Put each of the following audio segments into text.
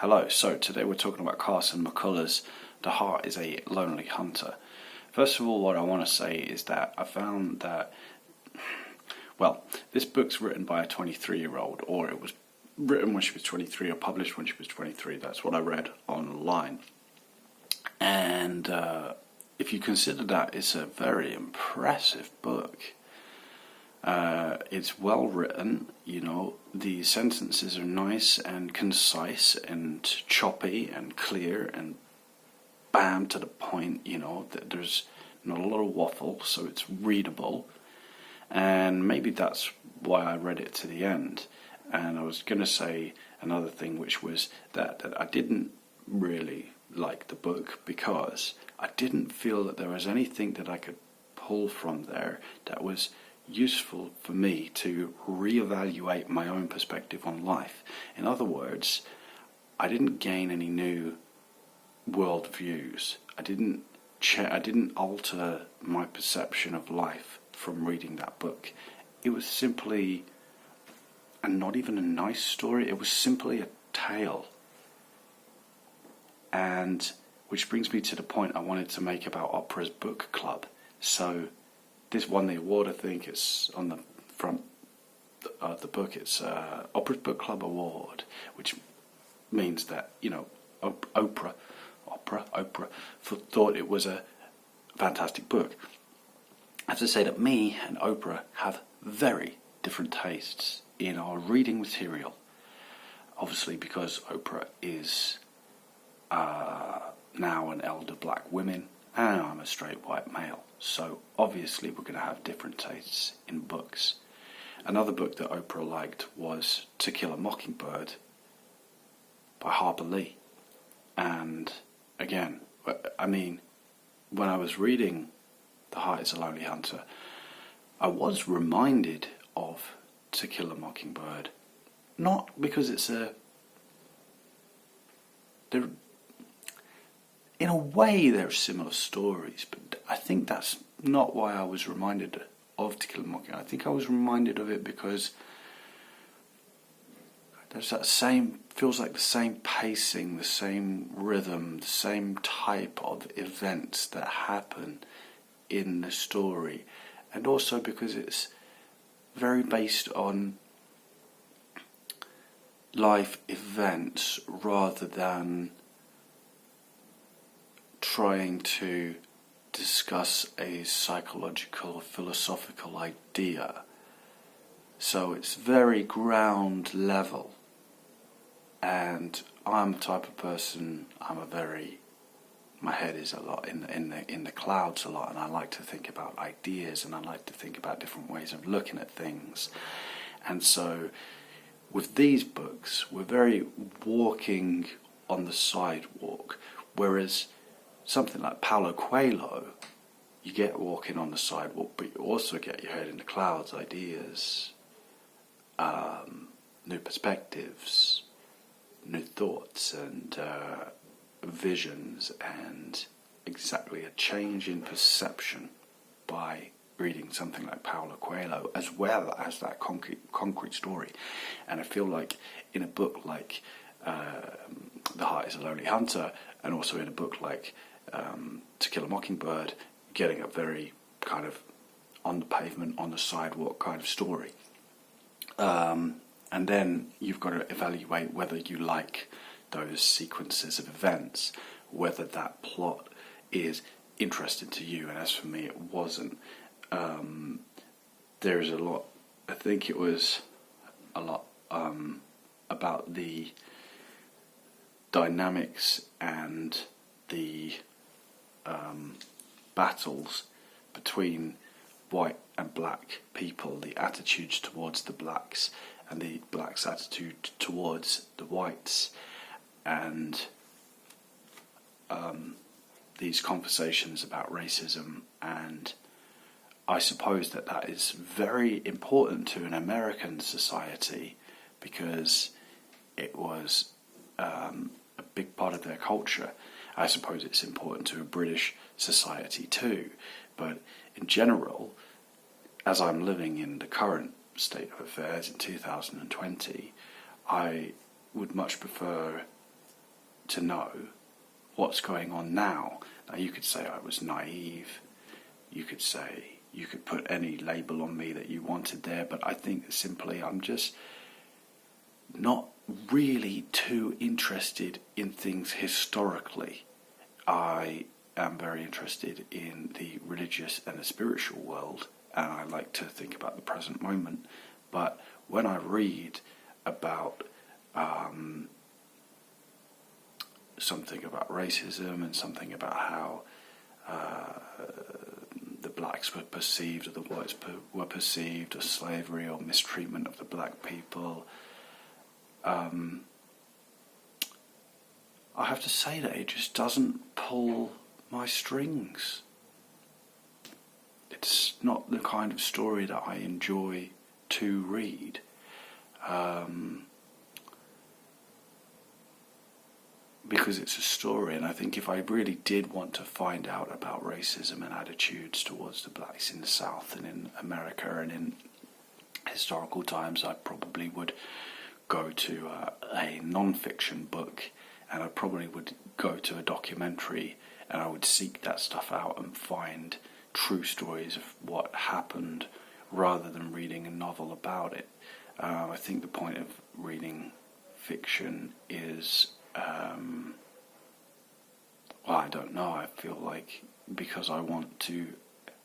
Hello, so today we're talking about Carson McCullers' The Heart is a Lonely Hunter. First of all, what I want to say is that I found that, this book's written by a 23-year-old, or it was written when she was 23 or published when she was 23. That's what I read online. And if you consider that, it's a very impressive book. It's well written, the sentences are nice and concise and choppy and clear and bam to the point, that there's not a lot of waffle, so it's readable. And maybe that's why I read it to the end. And I was going to say another thing, which was that I didn't really like the book because I didn't feel that there was anything that I could pull from there that was useful for me to reevaluate my own perspective on life. In other words, I didn't gain any new world views. I didn't alter my perception of life from reading that book. It was simply, and not even a nice story, it was simply a tale. And which brings me to the point I wanted to make about Opera's book club. So this won the award. I think it's on the front of the book. It's Opera's Book Club Award, which means that Oprah thought it was a fantastic book. I have to say that me and Oprah have very different tastes in our reading material. Obviously, because Oprah is now an elder black woman, and I'm a straight white male. So obviously we're going to have different tastes in books. Another book that Oprah liked was To Kill a Mockingbird by Harper. And again, when I was reading The Heart is a Lonely Hunter, I was reminded of To Kill a Mockingbird. Not because in a way they're similar stories, but I think that's not why I was reminded of To Kill a Mockingbird. I think I was reminded of it because there's feels like the same pacing, the same rhythm, the same type of events that happen in the story, and also because it's very based on life events rather than trying to discuss a psychological, philosophical idea. So it's very ground level. And I'm the type of person, my head is a lot in the clouds a lot, and I like to think about ideas, and I like to think about different ways of looking at things. And so with these books, we're very walking on the sidewalk, whereas something like Paulo Coelho, you get walking on the sidewalk, but you also get your head in the clouds, ideas, new perspectives, new thoughts and visions, and exactly a change in perception by reading something like Paulo Coelho, as well as that concrete story. And I feel like in a book like The Heart is a Lonely Hunter, and also in a book like To Kill a Mockingbird, getting a very kind of on the pavement, on the sidewalk kind of story. And then you've got to evaluate whether you like those sequences of events, whether that plot is interesting to you. And as for me, it wasn't. There's a lot, I think it was a lot about the dynamics and the battles between white and black people, the attitudes towards the blacks and the blacks' attitude towards the whites, and these conversations about racism. And I suppose that is very important to an American society because it was a big part of their culture. I suppose it's important to a British society too, but in general, as I'm living in the current state of affairs in 2020, I would much prefer to know what's going on now. Now, you could say I was naive. You could put any label on me that you wanted there, but I think simply I'm just not really too interested in things historically. I am very interested in the religious and the spiritual world, and I like to think about the present moment. But when I read about something about racism and something about how the blacks were perceived, or the whites were perceived, or slavery or mistreatment of the black people, I have to say that it just doesn't pull my strings. It's not the kind of story that I enjoy to read. Because it's a story, and I think if I really did want to find out about racism and attitudes towards the blacks in the South and in America and in historical times, I probably would go to a non-fiction book, and I probably would go to a documentary, and I would seek that stuff out and find true stories of what happened rather than reading a novel about it. I think the point of reading fiction is well, I don't know. I feel like because I want to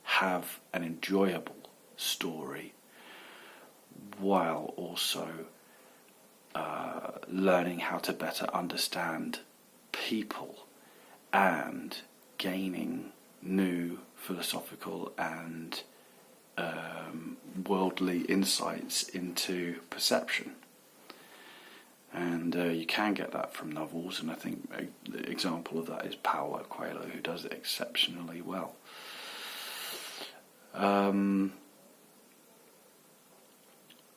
have an enjoyable story while also learning how to better understand people and gaining new philosophical and worldly insights into perception. And you can get that from novels, and I think the example of that is Paulo Coelho, who does it exceptionally well.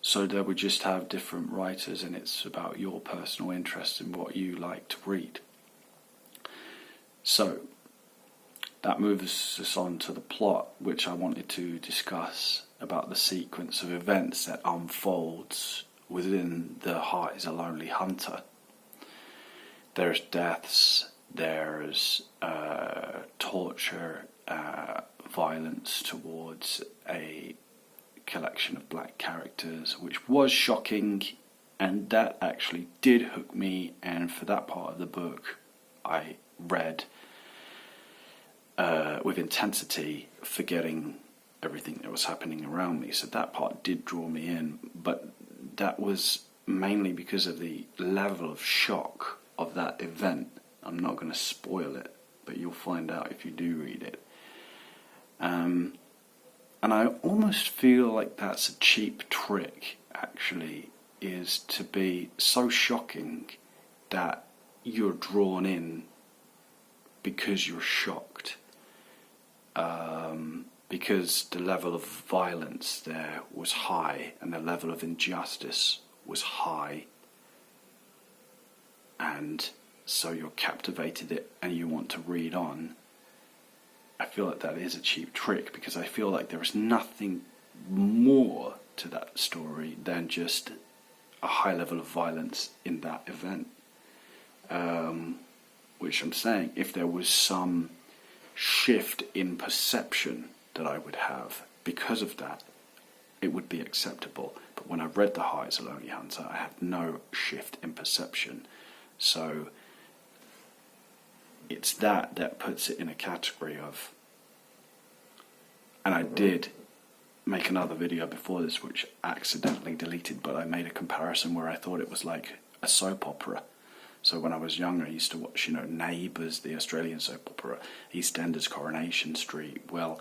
So there we just have different writers, and it's about your personal interest in what you like to read. So that moves us on to the plot, which I wanted to discuss about the sequence of events that unfolds within The Heart is a Lonely Hunter. There's deaths, there's torture, violence towards a collection of black characters, which was shocking, and that actually did hook me, and for that part of the book I read with intensity, forgetting everything that was happening around me. So that part did draw me in, but that was mainly because of the level of shock of that event. I'm not going to spoil it, but you'll find out if you do read it. And I almost feel like that's a cheap trick, actually, is to be so shocking that you're drawn in because you're shocked. Because the level of violence there was high, and the level of injustice was high, and so you're captivated it and you want to read on. I feel like that is a cheap trick, because I feel like there is nothing more to that story than just a high level of violence in that event. Which I'm saying, if there was some shift in perception that I would have because of that, it would be acceptable. But when I read The Heart is a Lonely Hunter, I had no shift in perception. So it's that puts it in a category of, and I did make another video before this which I accidentally deleted, but I made a comparison where I thought it was like a soap opera. So when I was younger, I used to watch, Neighbours, the Australian soap opera, EastEnders, Coronation Street. Well,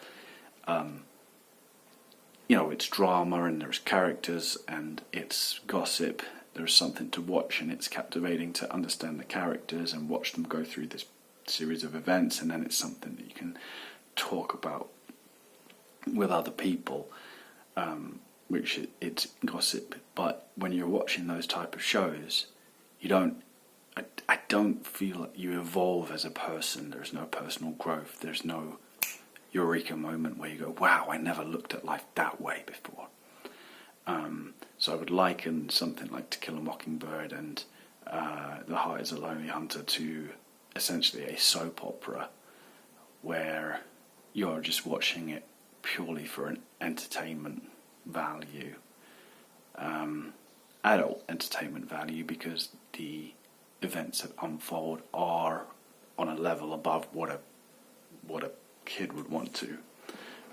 it's drama, and there's characters, and it's gossip. There's something to watch, and it's captivating to understand the characters and watch them go through this series of events, and then it's something that you can talk about with other people, which it's gossip. But when you're watching those type of shows, I don't feel like you evolve as a person. There's no personal growth. There's no eureka moment where you go, wow, I never looked at life that way before. So I would liken something like To Kill a Mockingbird and The Heart is a Lonely Hunter to essentially a soap opera where you're just watching it purely for an entertainment value, adult entertainment value, because the events that unfold are on a level above what a kid would want to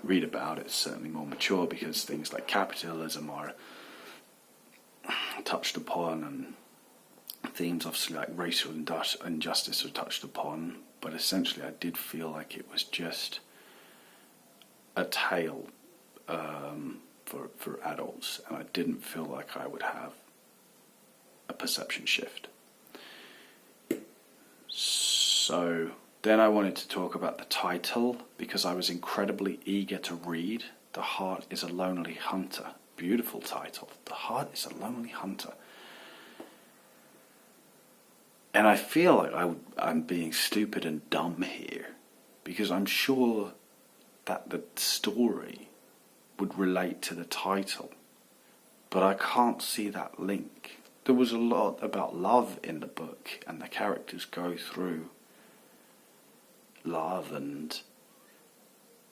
read about. It's certainly more mature because things like capitalism are touched upon, and themes obviously like racial injustice are touched upon, but essentially I did feel like it was just a tale for adults, and I didn't feel like I would have a perception shift. So then I wanted to talk about the title, because I was incredibly eager to read The Heart is a Lonely Hunter. Beautiful title. The Heart is a Lonely Hunter. And I feel like I'm being stupid and dumb here, because I'm sure that the story would relate to the title, but I can't see that link. There was a lot about love in the book, and the characters go through love and,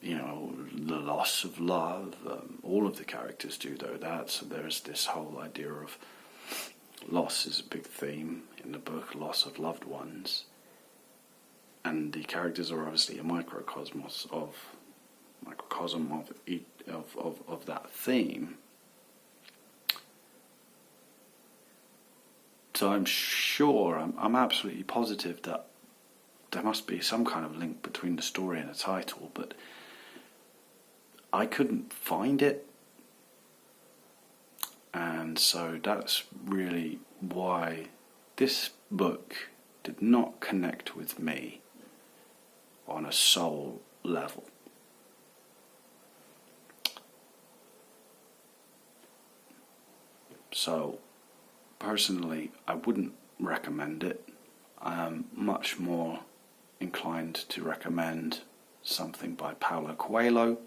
you know, the loss of love. All of the characters do that, so there's this whole idea of loss is a big theme in the book, loss of loved ones, and the characters are obviously a microcosm of that theme. So I'm sure, I'm absolutely positive that there must be some kind of link between the story and the title, but I couldn't find it. And so that's really why this book did not connect with me on a soul level. So personally, I wouldn't recommend it. I'm much more inclined to recommend something by Paulo Coelho.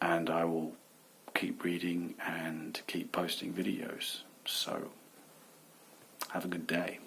And I will keep reading and keep posting videos. So have a good day.